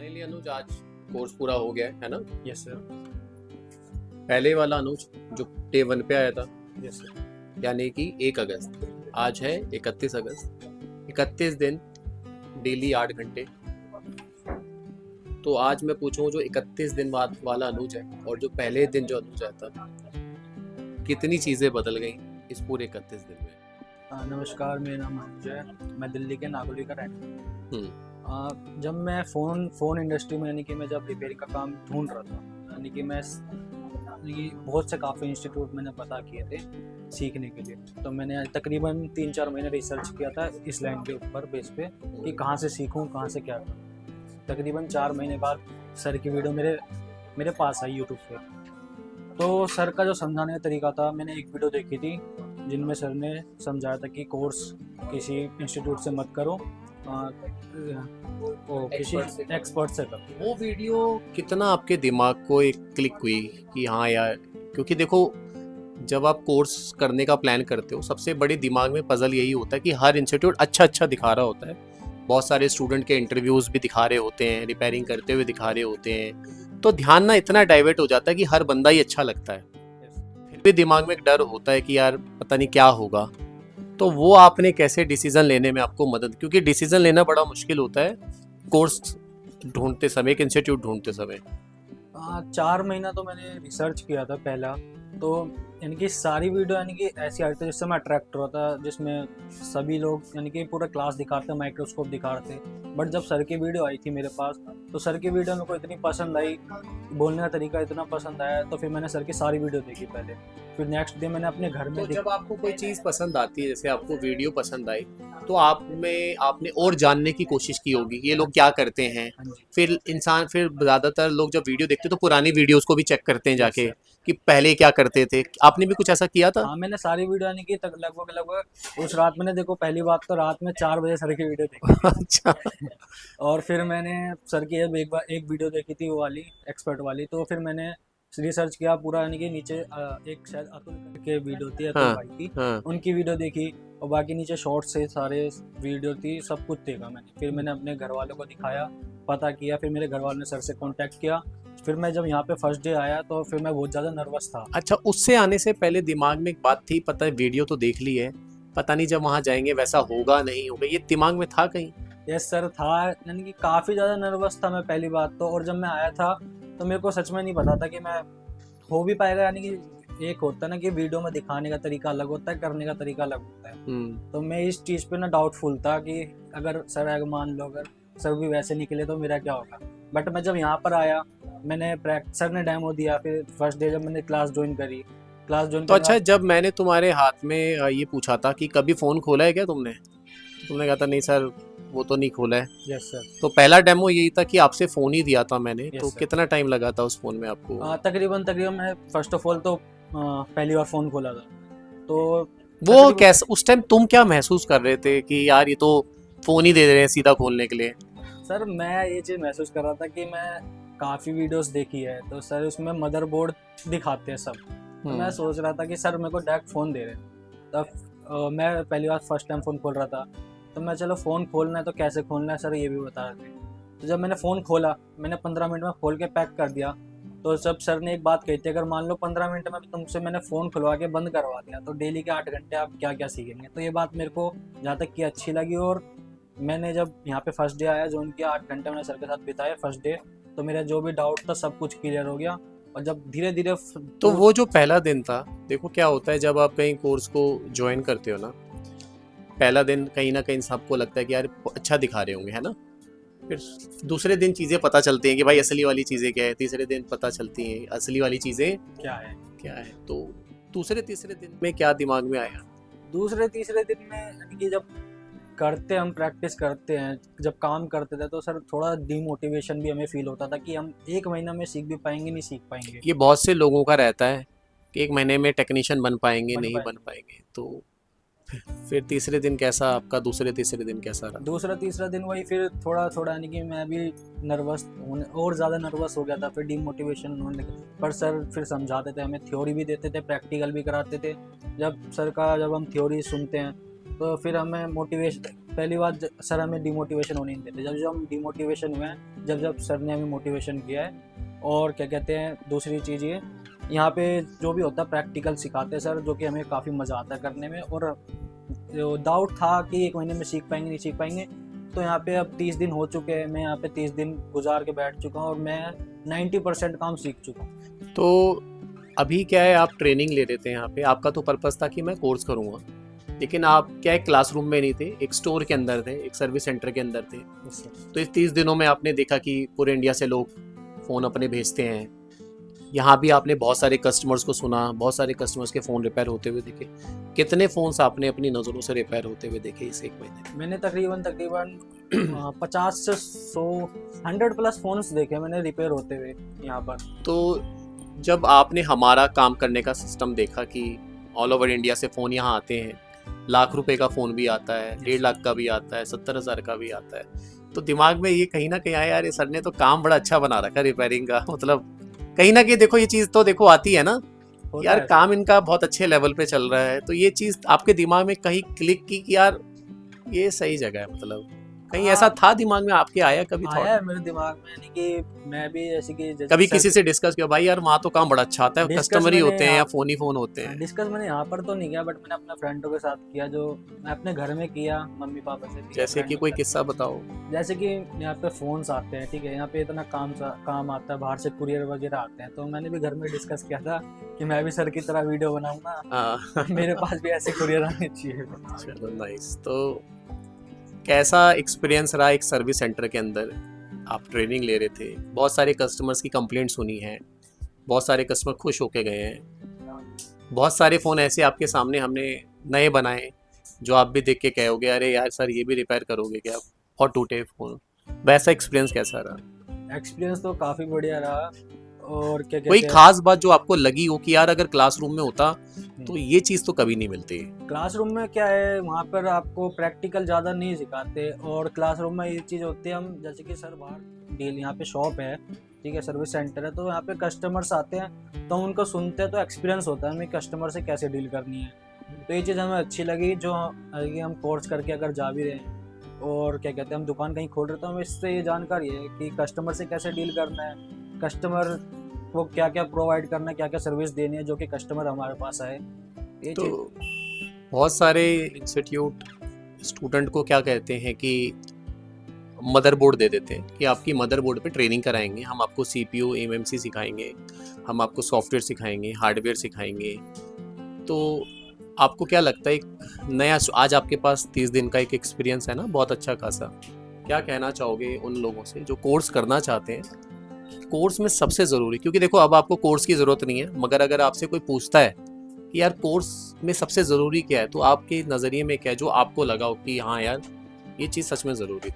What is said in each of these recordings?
Finally अनुज आज course पूरा हो गया है ना। Yes sir. पहले वाला अनुज जो डे 1 पे आया था, यस सर। यानी कि 1 अगस्त, आज है 31 अगस्त। 31 दिन डेली 8 घंटे। तो आज मैं पूछूं जो 31 दिन बाद वाला अनुज है और जो पहले दिन जो अनुज आया था, कितनी चीज़ें बदल गई इस पूरे 31 दिन में। नमस्कार, मेरा नाम अनुज है। मैं दिल्ली के नागोली का रहने वाला हम्म। हूँ। जब मैं फ़ोन इंडस्ट्री में यानी कि मैं जब रिपेयरिंग का काम ढूंढ रहा था, यानी कि बहुत से काफ़ी इंस्टीट्यूट मैंने पता किए थे सीखने के लिए। तो मैंने तकरीबन 3-4 महीने रिसर्च किया था इस लाइन के ऊपर बेस पे कि कहाँ से सीखूँ, कहाँ से क्या करूँ। तकरीबन 4 महीने बाद सर की वीडियो मेरे पास आई यूट्यूब पे। तो सर का जो समझाने का तरीका था, मैंने एक वीडियो देखी थी जिनमें सर ने समझाया था कि कोर्स किसी इंस्टीट्यूट से मत करो, किसी एक्सपर्ट से करो। वो वीडियो कितना आपके दिमाग को एक क्लिक हुई कि हाँ यार, क्योंकि देखो जब आप कोर्स करने का प्लान करते हो सबसे बड़ी दिमाग में पजल यही होता है कि हर इंस्टीट्यूट अच्छा दिखा रहा होता है, बहुत सारे स्टूडेंट के इंटरव्यूज़ भी दिखा रहे होते हैं, रिपेयरिंग करते हुए दिखा रहे होते हैं, तो ध्यान ना इतना डाइवर्ट हो जाता है कि हर बंदा ही अच्छा लगता है। फिर भी दिमाग में एक डर होता है कि यार पता नहीं क्या होगा। तो वो आपने कैसे डिसीजन लेने में आपको मदद, क्योंकि डिसीजन लेना बड़ा मुश्किल होता है कोर्स ढूंढते समय, एक इंस्टीट्यूट ढूंढते समय। 4 महीना तो मैंने रिसर्च किया था पहला। तो यानी कि सारी वीडियो यानी कि ऐसी आई थी जिससे मैं अट्रैक्ट हुआ था, जिसमें सभी लोग यानी कि पूरा क्लास दिखाते, माइक्रोस्कोप दिखाते। बट जब सर की वीडियो आई थी मेरे पास, तो सर की वीडियो मेरे को इतनी पसंद आई, बोलने का तरीका इतना पसंद आया, तो फिर मैंने सर की सारी वीडियो देखी पहले। फिर नेक्स्ट डे मैंने अपने घर में तो जब आपको कोई चीज़ पसंद आती है, जैसे आपको वीडियो पसंद आई, तो आपने और जानने की कोशिश की होगी ये लोग क्या करते हैं। हाँ जी। फिर ज़्यादातर लोग जब वीडियो देखते हैं तो पुरानी वीडियोस को भी चेक करते हैं जाके सर। कि पहले क्या करते थे। आपने भी कुछ ऐसा किया था? हाँ, मैंने सारी वीडियो यानी कि तक लगभग उस रात मैंने, देखो पहली बात तो रात में 4 बजे सर की वीडियो देखी थी। अच्छा। और फिर मैंने सर की अब एक वीडियो देखी थी, वो वाली एक्सपर्ट वाली। तो फिर मैंने रिसर्च किया पूरा, यानी कि नीचे एक शायद अतुल करके वीडियो थी, अतुल हाँ भाई की, हाँ। उनकी वीडियो देखी। और बाकी नीचे शॉर्ट से सारे वीडियो थी, सब कुछ देखा मैंने। फिर मैंने अपने घर वालों को दिखाया, पता किया। फिर मेरे घर वालों ने सर से कांटेक्ट किया। फिर मैं जब यहाँ पे फर्स्ट डे आया तो फिर मैं बहुत ज़्यादा नर्वस था। अच्छा, उससे आने से पहले दिमाग में एक बात थी, पता है वीडियो तो देख ली है, पता नहीं जब वहाँ जाएंगे वैसा होगा नहीं होगा, ये दिमाग में था कहीं? यस सर, था। यानी कि काफ़ी ज़्यादा नर्वस था मैं पहली बात तो। और जब मैं आया था तो मेरे को सच में नहीं पता था कि मैं हो भी पाएगा। यानी कि एक होता है ना कि वीडियो में दिखाने का तरीका अलग होता है, करने का तरीका अलग होता है। तो मैं इस चीज़ पे ना डाउटफुल था कि अगर सर, अगर मान लो अगर सर भी वैसे निकले तो मेरा क्या होगा। बट मैं जब यहाँ पर आया, मैंने सर ने डेमो दिया। फिर फर्स्ट डे जब मैंने क्लास ज्वाइन करी, क्लास ज्वाइन तो करने अच्छा, बाद जब मैंने तुम्हारे हाथ में ये पूछा था कि कभी फ़ोन खोला है क्या तुमने, तो तुमने कहा था नहीं सर वो तो नहीं खोला है। Yes sir. तो पहला डेमो यही था कि आपसे फ़ोन ही दिया था मैंने, तो यस सर। कितना टाइम लगा था उस फ़ोन में आपको? तकरीबन मैं फर्स्ट ऑफ ऑल तो पहली बार फ़ोन खोला था तो वो तकरीबन। कैसा, उस टाइम तुम क्या महसूस कर रहे थे कि यार ये तो फ़ोन ही दे रहे हैं सीधा खोलने के लिए? सर, मैं ये चीज़ महसूस कर रहा था कि मैं काफ़ी वीडियोस देखी है, तो सर उसमें मदरबोर्ड दिखाते हैं सब। तो मैं सोच रहा था कि सर मेरे को डायरेक्ट फ़ोन दे रहे हैं। तब मैं पहली बार फर्स्ट टाइम फ़ोन खोल रहा था। तो मैं, चलो फ़ोन खोलना है तो कैसे खोलना है सर, ये भी बता रहे थे। तो जब मैंने फ़ोन खोला, मैंने 15 मिनट में खोल के पैक कर दिया। तो जब सर ने एक बात कही थी, अगर मान लो 15 मिनट में तुमसे मैंने फ़ोन खुलवा के बंद करवा दिया तो डेली के 8 घंटे आप क्या क्या सीखेंगे। तो ये बात मेरे को जहाँ तक कि अच्छी लगी। और मैंने जब यहाँ पे फर्स्ट डे आया, ज्वाइन किया, 8 घंटे मैंने सर के साथ बिताए फर्स्ट डे। तो मेरा जो भी डाउट था सब कुछ क्लियर हो गया। और जब धीरे धीरे तो वो जो पहला दिन था, देखो क्या होता है जब आप कहीं कोर्स को ज्वाइन करते हो ना, पहला दिन कहीं ना कहीं सबको लगता है कि यार अच्छा दिखा रहे होंगे, है ना। फिर दूसरे दिन चीज़ें पता चलती हैं कि भाई असली वाली चीज़ें क्या है, तीसरे दिन पता चलती हैं असली वाली चीज़ें क्या है। तो दूसरे तीसरे दिन में क्या दिमाग में आया? दूसरे तीसरे दिन में, यानी कि जब करते हम प्रैक्टिस करते हैं, जब काम करते थे, तो सर थोड़ा डीमोटिवेशन भी हमें फील होता था कि हम 1 महीना में सीख भी पाएंगे, नहीं सीख पाएंगे। ये बहुत से लोगों का रहता है कि 1 महीने में टेक्नीशियन बन पाएंगे, बन नहीं बन पाएंगे। पाएंगे। तो फिर तीसरे दिन कैसा आपका, दूसरे तीसरे दिन कैसा रहा? दूसरा तीसरा दिन वही, फिर थोड़ा थोड़ा यानी कि मैं भी नर्वस होने और ज़्यादा नर्वस हो गया था। फिर डीमोटिवेशन होने लगा। पर सर फिर समझाते थे, हमें थ्योरी भी देते थे, प्रैक्टिकल भी कराते थे। जब हम थ्योरी सुनते हैं तो फिर हमें मोटिवेशन, पहली बात सर हमें डिमोटिवेशन होने नहीं देते। जब हम डिमोटिवेशन हुए जब जब सर ने हमें मोटिवेशन किया है। और क्या कहते हैं, दूसरी चीज़ ये, यहाँ पे जो भी होता है प्रैक्टिकल सिखाते हैं सर, जो कि हमें काफ़ी मज़ा आता है करने में। और जो डाउट था कि 1 महीने में सीख पाएंगे नहीं सीख पाएंगे, तो यहाँ पे अब 30 दिन हो चुके हैं, मैं यहाँ पे 30 दिन गुजार के बैठ चुका हूँ और मैं 90% काम सीख चुका हूँ। तो अभी क्या है, आप ट्रेनिंग ले रहे थे यहाँ पे, आपका तो पर्पस था कि मैं कोर्स करूँगा, लेकिन आप क्या है क्लासरूम में नहीं थे, एक स्टोर के अंदर थे, एक सर्विस सेंटर के अंदर थे। तो इस 30 दिनों में आपने देखा कि पूरे इंडिया से लोग फ़ोन अपने भेजते हैं। यहाँ भी आपने बहुत सारे कस्टमर्स को सुना, बहुत सारे कस्टमर्स के फ़ोन रिपेयर होते हुए देखे। कितने फ़ोन्स आपने अपनी नज़रों से रिपेयर होते हुए देखे इस 1 महीने में? मैंने तकरीबन 50 से 100 100 प्लस फ़ोन्स देखे मैंने रिपेयर होते हुए यहाँ पर। तो जब आपने हमारा काम करने का सिस्टम देखा कि ऑल ओवर इंडिया से फ़ोन यहाँ आते हैं, लाख रुपए का फ़ोन भी आता है, 1.5 लाख का भी आता है, 70,000 का भी आता है, तो दिमाग में ये कहीं ना कहीं आया, यार ये सर ने तो काम बड़ा अच्छा बना रखा है रिपेयरिंग का। मतलब कहीं ना कहीं देखो ये चीज़ तो देखो आती है ना, होता यार है। काम इनका बहुत अच्छे लेवल पे चल रहा है। तो ये चीज़ आपके दिमाग में कहीं क्लिक की कि यार ये सही जगह है, मतलब कहीं ऐसा हाँ, था दिमाग में आपके, आया कभी आया थॉट? है मेरे दिमाग में, यानी कि मैं भी जैसे कि कभी किसी से डिस्कस किया, भाई यार वहाँ तो काम बड़ा अच्छा आता है, डिस्कस कस्टमर ही मैंने होते हैं या फ़ोन ही फ़ोन होते हैं? डिस्कस मैंने यहाँ पर तो नहीं किया, बट मैंने अपने फ्रेंडों के साथ किया, जो मैं अपने घर में किया, मम्मी पापा से किया, जैसे कि फ्रेंडों कोई के किस्सा बताओ। साथ। जैसे कि यहाँ पे फ़ोन्स आते हैं, ठीक है, यहाँ पे इतना काम आता है, बाहर से कुरियर वगैरह आते हैं, तो मैंने भी घर में डिस्कस किया था कि मैं भी सर की तरह वीडियो बनाऊंगा, हाँ। मेरे पास भी ऐसे कुरियर आने चाहिए। चलो नाइस। तो कैसा एक्सपीरियंस रहा एक सर्विस सेंटर के अंदर? आप ट्रेनिंग ले रहे थे, बहुत सारे कस्टमर्स की कंप्लेंट सुनी है, बहुत सारे कस्टमर खुश होके गए हैं, बहुत सारे फ़ोन ऐसे आपके सामने हमने नए बनाए जो आप भी देख के कहोगे अरे यार सर ये भी रिपेयर करोगे क्या, बहुत टूटे फ़ोन। वैसा एक्सपीरियंस कैसा रहा? एक्सपीरियंस तो काफ़ी बढ़िया रहा। और क्या कोई कहते हैं, खास बात जो आपको लगी हो कि यार अगर क्लासरूम में होता तो ये चीज़ तो कभी नहीं मिलती? क्लासरूम में क्या है, वहाँ पर आपको प्रैक्टिकल ज़्यादा नहीं सिखाते, और क्लासरूम में ये चीज़ होती है, हम जैसे कि सर बाहर डील, यहाँ पे शॉप है, ठीक है, सर्विस सेंटर है, तो यहाँ पे कस्टमर्स आते हैं तो हम उनको सुनते हैं, तो एक्सपीरियंस होता है हमें कस्टमर से कैसे डील करनी है। तो ये चीज़ हमें अच्छी लगी, जो कि हम कोर्स करके अगर जा भी रहे हैं और क्या कहते हैं हम दुकान कहीं खोल रहे, तो हमें इससे ये जानकारी है कि कस्टमर से कैसे डील करना है, कस्टमर को क्या क्या प्रोवाइड करना है, क्या क्या सर्विस देनी है, जो कि कस्टमर हमारे पास आए, ये तो चीज़। बहुत सारे इंस्टीट्यूट स्टूडेंट को क्या कहते हैं कि मदरबोर्ड दे देते हैं कि आपकी मदरबोर्ड पे ट्रेनिंग कराएंगे, हम आपको सीपीयू एमएमसी सिखाएंगे, हम आपको सॉफ्टवेयर सिखाएंगे, हार्डवेयर सिखाएंगे। तो आपको क्या लगता है, एक नया आज आपके पास 30 दिन का एक एक्सपीरियंस है ना बहुत अच्छा खासा, क्या कहना चाहोगे उन लोगों से जो कोर्स करना चाहते हैं? कोर्स में सबसे ज़रूरी, क्योंकि देखो अब आपको कोर्स की ज़रूरत नहीं है, मगर अगर आपसे कोई पूछता है कि यार कोर्स में सबसे ज़रूरी क्या है, तो आपके नज़रिए में क्या है जो आपको लगा हो कि हाँ यार ये चीज़ सच में ज़रूरी थी?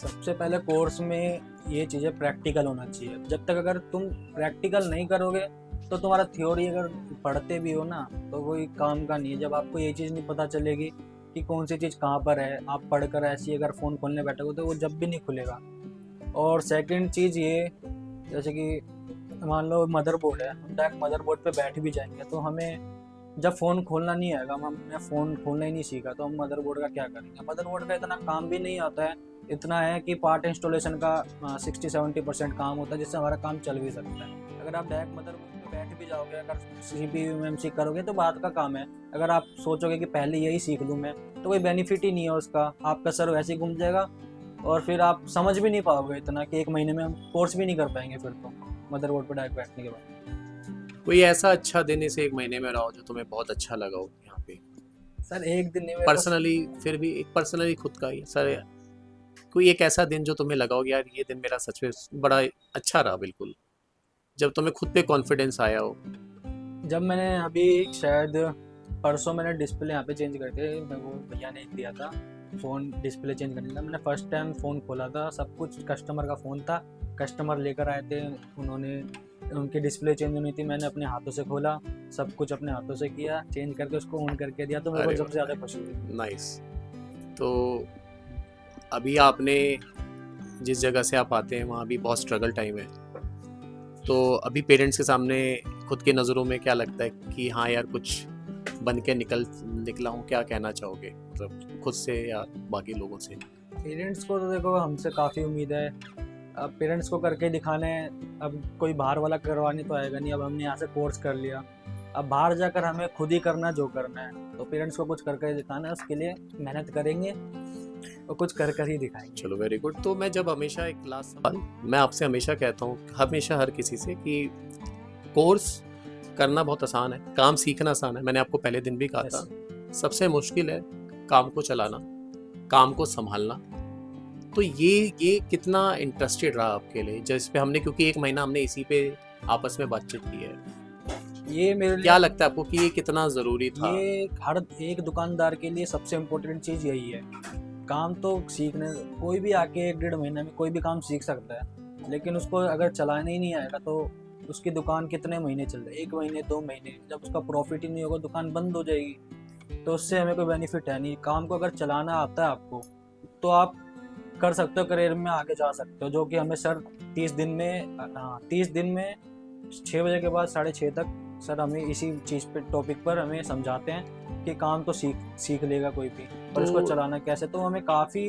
सबसे पहले कोर्स में ये चीज़ें प्रैक्टिकल होना चाहिए। जब तक अगर तुम प्रैक्टिकल नहीं करोगे, तो तुम्हारा थ्योरी अगर पढ़ते भी हो ना, तो कोई काम का नहीं है। जब आपको ये चीज़ नहीं पता चलेगी कि कौन सी चीज़ कहाँ पर है, आप पढ़कर ऐसी अगर फ़ोन खोलने बैठोगे तो वो जब भी नहीं खुलेगा। और सेकंड चीज़ ये, जैसे कि मान लो मदरबोर्ड है, हम डायरेक्ट मदरबोर्ड पे बैठ भी जाएंगे, तो हमें जब फ़ोन खोलना नहीं आएगा, हमने फ़ोन खोलना ही नहीं सीखा, तो हम मदरबोर्ड का क्या करेंगे। मदरबोर्ड का इतना काम भी नहीं आता है, इतना है कि पार्ट इंस्टॉलेशन का 60-70% काम होता है, जिससे हमारा काम चल भी सकता है। अगर आप डायरेक्ट मदरबोर्ड पे बैठ भी जाओगे, अगर CPU MMC करोगे तो बाद का काम है। अगर आप सोचोगे कि पहले यही सीख लूँ मैं, तो कोई बेनिफिट ही नहीं है उसका, आपका सर वैसे ही घूम जाएगा और फिर आप समझ भी नहीं पाओगे इतना कि 1 महीने में हम कोर्स भी नहीं कर पाएंगे फिर तो, मदरबोर्ड पर डायरेक्ट बैठने के बाद। कोई ऐसा अच्छा दिन इस 1 महीने में रहा हो जो तुम्हें बहुत अच्छा लगा हो यहाँ पे सर एक दिन नहीं, मेरे को पर्सनली? फिर भी एक पर्सनली खुद का ही सर, कोई एक ऐसा दिन जो तुम्हें लगा हो कि यार ये दिन मेरा सच में बड़ा अच्छा रहा, बिल्कुल जब तुम्हें खुद पे कॉन्फिडेंस आया हो? जब मैंने अभी शायद परसों मैंने डिस्प्ले यहाँ पे चेंज करे थे, मैं वो भैया ने दिया था फ़ोन डिस्प्ले चेंज करने का। मैंने फ़र्स्ट टाइम फ़ोन खोला था, सब कुछ कस्टमर का फ़ोन था, कस्टमर लेकर आए थे, उन्होंने उनकी डिस्प्ले चेंज होनी थी, मैंने अपने हाथों से खोला, सब कुछ अपने हाथों से किया, चेंज करके उसको ऑन करके दिया, तो मेरे को अरे सबसे ज़्यादा खुशी हुई। नाइस। तो अभी आपने जिस जगह से आप आते हैं वहाँ भी बहुत स्ट्रगल टाइम है, तो अभी पेरेंट्स के सामने खुद की नज़रों में क्या लगता है कि हाँ यार कुछ बन के निकला हूँ, क्या कहना चाहोगे मतलब खुद से या बाकी लोगों से? पेरेंट्स को तो देखो हमसे काफ़ी उम्मीद है। अब पेरेंट्स को करके दिखाने, अब कोई बाहर वाला करवाने तो आएगा नहीं। अब हमने यहाँ से कोर्स कर लिया, अब बाहर जाकर हमें खुद ही करना जो करना है, तो पेरेंट्स को कुछ करके दिखाना है, उसके लिए मेहनत करेंगे और कुछ कर ही दिखाएंगे। चलो वेरी गुड। तो मैं जब हमेशा एक क्लास मैं आपसे हमेशा कहता हूँ, हमेशा हर किसी से, कि कोर्स करना बहुत आसान है, काम सीखना आसान है। मैंने आपको पहले दिन भी कहा था, सबसे मुश्किल है काम को चलाना, काम को संभालना। तो ये कितना इंटरेस्टेड रहा आपके लिए, जिस पे हमने, क्योंकि 1 महीना हमने इसी पे आपस में बातचीत की है, ये मेरे लिए क्या लगता है आपको कि ये कितना ज़रूरी था? ये हर एक दुकानदार के लिए सबसे इम्पोर्टेंट चीज़ यही है। काम तो सीखने, कोई भी आके 1-1.5 महीने में कोई भी काम सीख सकता है, लेकिन उसको अगर चलाने ही नहीं आएगा तो उसकी दुकान कितने महीने चल रही है, 1 महीने 2 महीने, जब उसका प्रॉफिट ही नहीं होगा दुकान बंद हो जाएगी। तो उससे हमें कोई बेनिफिट है नहीं। काम को अगर चलाना आता है आपको तो आप कर सकते हो, करियर में आगे जा सकते हो। जो कि हमें सर 30 दिन में 6 बजे के बाद 6:30 तक सर हमें इसी चीज़ पे, टॉपिक पर हमें समझाते हैं कि काम तो सीख लेगा कोई भी, और इसको चलाना कैसे। तो हमें काफ़ी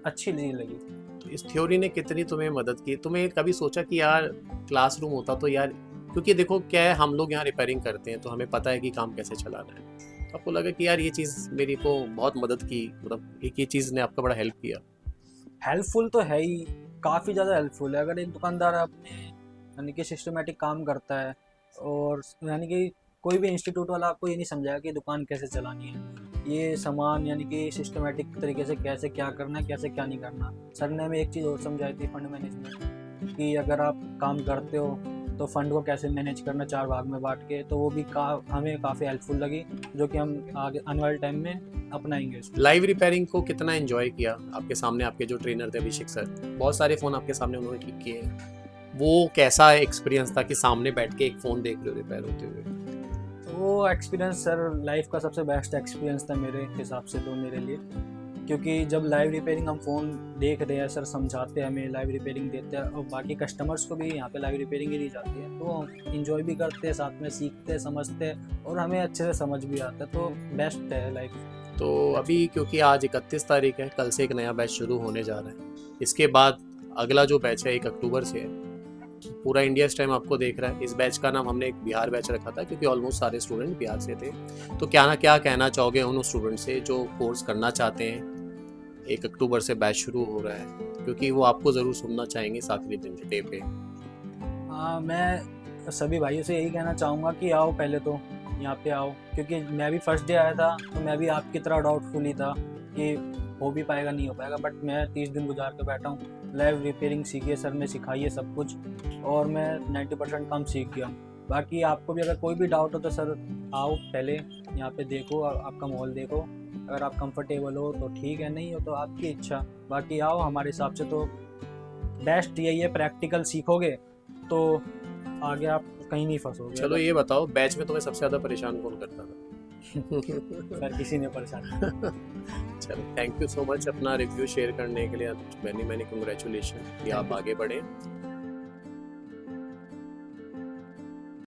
अच्छी चीज़ लगी। तो इस थ्योरी ने कितनी तुम्हें मदद की? तुम्हें कभी सोचा कि यार क्लासरूम होता तो यार, क्योंकि देखो क्या है, हम लोग यहाँ रिपेयरिंग करते हैं तो हमें पता है कि काम कैसे चलाना है। तो आपको लगा कि यार ये चीज़ मेरी को बहुत मदद की, मतलब एक ये चीज़ ने आपका बड़ा हेल्प किया? हेल्पफुल तो है ही, काफ़ी ज़्यादा हेल्पफुल है। अगर एक दुकानदार अपने यानी कि सिस्टमेटिक काम करता है, और यानी कि कोई भी इंस्टीट्यूट वाला आपको ये नहीं समझाएगा कि दुकान कैसे चलानी है, ये सामान यानी कि सिस्टमेटिक तरीके से कैसे क्या करना है, कैसे क्या नहीं करना। सर ने हमें एक चीज़ और समझाई थी, फंड मैनेजमेंट, कि अगर आप काम करते हो तो फंड को कैसे मैनेज करना 4 भाग में बांट के। तो वो भी हमें काफ़ी हेल्पफुल लगी, जो कि हम आगे आने वाले टाइम में अपनाएंगे। लाइव रिपेयरिंग को कितना एंजॉय किया आपके सामने? आपके जो ट्रेनर थे अभिषेक सर, बहुत सारे फ़ोन आपके सामने उन्होंने ठीक किए, वो कैसा एक्सपीरियंस था कि सामने बैठ के एक फ़ोन देख रहे हो रिपेयर होते हुए? वो एक्सपीरियंस सर लाइफ का सबसे बेस्ट एक्सपीरियंस था मेरे हिसाब से तो, मेरे लिए। क्योंकि जब लाइव रिपेयरिंग हम फ़ोन देख रहे हैं, सर समझाते हैं हमें, लाइव रिपेयरिंग देते हैं, और बाकी कस्टमर्स को भी यहाँ पे लाइव रिपेयरिंग ही दी जाती है, तो हम इंजॉय भी करते हैं, साथ में सीखते हैं, समझते हैं, और हमें अच्छे से समझ भी आता है। तो बेस्ट है लाइफ। तो अभी क्योंकि आज 31 तारीख है, कल से एक नया बैच शुरू होने जा रहा है। इसके बाद अगला जो बैच है 1 अक्टूबर से है। पूरा इंडिया इस टाइम आपको देख रहा है। इस बैच का नाम हमने एक बिहार बैच रखा था, क्योंकि ऑलमोस्ट सारे स्टूडेंट बिहार से थे। तो क्या ना क्या कहना चाहोगे उन स्टूडेंट से जो कोर्स करना चाहते हैं? 1 अक्टूबर से बैच शुरू हो रहा है, क्योंकि वो आपको ज़रूर सुनना चाहेंगे इस आखिरी दिन डे पे। हाँ, मैं सभी भाइयों से यही कहना चाहूँगा कि आओ, पहले तो यहाँ पे आओ, क्योंकि मैं भी फर्स्ट डे आया था तो मैं भी आपकी तरह डाउटफुल ही था कि हो भी पाएगा नहीं हो पाएगा, बट मैं 30 दिन गुजार के बैठा हूँ। लाइव रिपेयरिंग सीखी है, सर ने सिखाई है सब कुछ, और मैं 90% काम सीख गया। बाकी आपको भी अगर कोई भी डाउट हो तो सर आओ, पहले यहाँ पे देखो, आपका माहौल देखो, अगर आप कंफर्टेबल हो तो ठीक है, नहीं हो तो आपकी इच्छा। बाकी आओ, हमारे हिसाब से तो बेस्ट यही है, प्रैक्टिकल सीखोगे तो आगे आप कहीं नहीं फंसोगे। चलो ये बताओ, बैच में तुम्हें सबसे ज़्यादा परेशान कौन करता था? सर किसी ने परेशान चलो, थैंक यू सो मच अपना रिव्यू शेयर करने के लिए। मैनी कंग्रेचुलेशन कि आप आगे बढ़े।